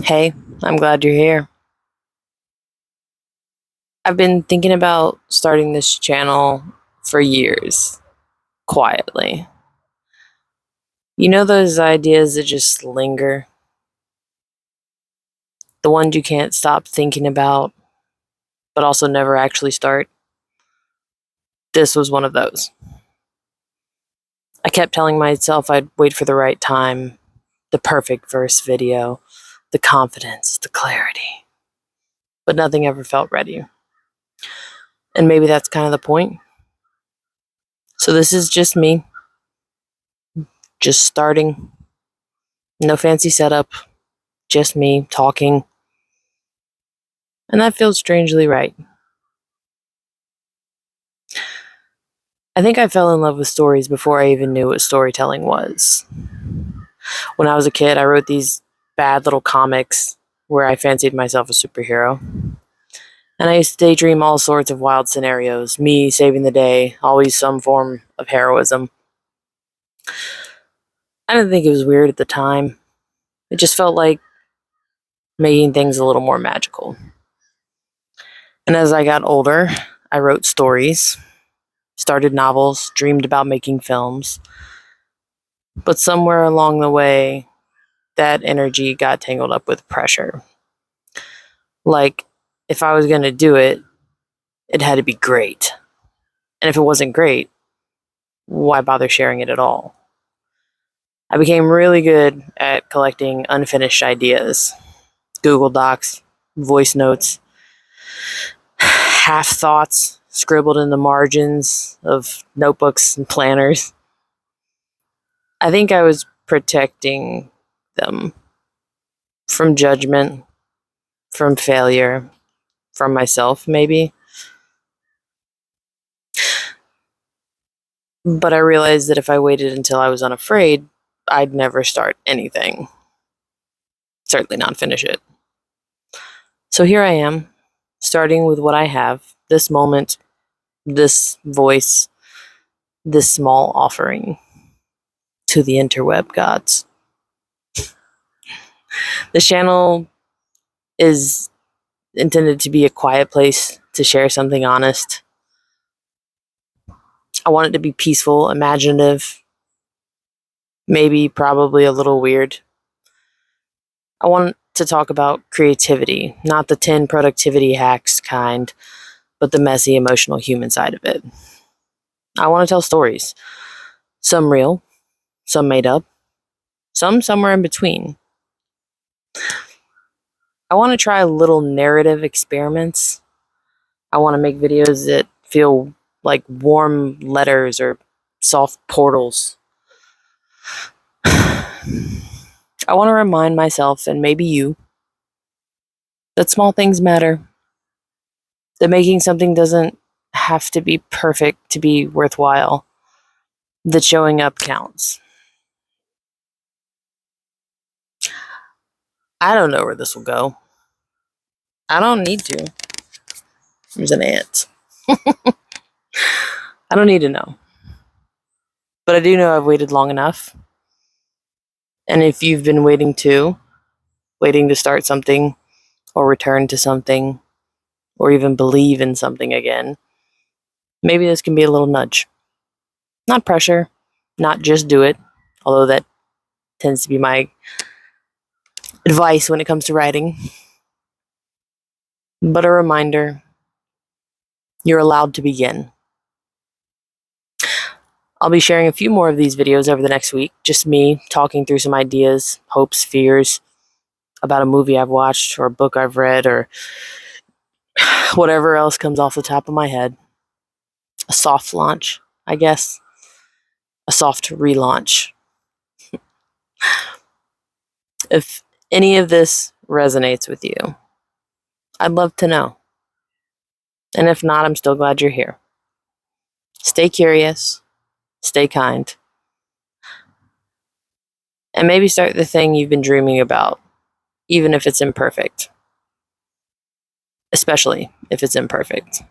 Hey, I'm glad you're here. I've been thinking about starting this channel for years, quietly. You know those ideas that just linger? The ones you can't stop thinking about, but also never actually start? This was one of those. I kept telling myself I'd wait for the right time, the perfect verse video, the confidence, the clarity. But nothing ever felt ready. And maybe that's kind of the point. So this is just me, just starting. No fancy setup, just me talking. And that feels strangely right. I think I fell in love with stories before I even knew what storytelling was. When I was a kid, I wrote these bad little comics where I fancied myself a superhero. And I used to daydream all sorts of wild scenarios, me saving the day, always some form of heroism. I didn't think it was weird at the time. It just felt like making things a little more magical. And as I got older, I wrote stories, started novels, dreamed about making films. But somewhere along the way, that energy got tangled up with pressure. Like, if I was going to do it, it had to be great. And if it wasn't great, why bother sharing it at all? I became really good at collecting unfinished ideas, Google Docs, voice notes, half thoughts scribbled in the margins of notebooks and planners. I think I was protecting them from judgment, from failure, from myself, maybe. But I realized that if I waited until I was unafraid, I'd never start anything. Certainly not finish it. So here I am, starting with what I have, this moment, this voice, this small offering to the interweb gods. The channel is intended to be a quiet place to share something honest. I want it to be peaceful, imaginative, maybe probably a little weird. I want to talk about creativity, not the 10 productivity hacks kind, but the messy, emotional human side of it. I want to tell stories, some real, some made up, some somewhere in between. I want to try little narrative experiments. I want to make videos that feel like warm letters or soft portals. I want to remind myself, and maybe you, that small things matter. That making something doesn't have to be perfect to be worthwhile. That showing up counts. I don't know where this will go. I don't need to. There's an ant. I don't need to know. But I do know I've waited long enough. And if you've been waiting too, waiting to start something, or return to something, or even believe in something again, maybe this can be a little nudge. Not pressure, not just do it, although that tends to be my advice when it comes to writing, but a reminder you're allowed to begin. I'll be sharing a few more of these videos over the next week, just me talking through some ideas, hopes, fears about a movie I've watched or a book I've read or whatever else comes off the top of my head. A soft launch, I guess. A soft relaunch. If any of this resonates with you, I'd love to know. And if not, I'm still glad you're here. Stay curious, stay kind, and maybe start the thing you've been dreaming about, even if it's imperfect. Especially if it's imperfect.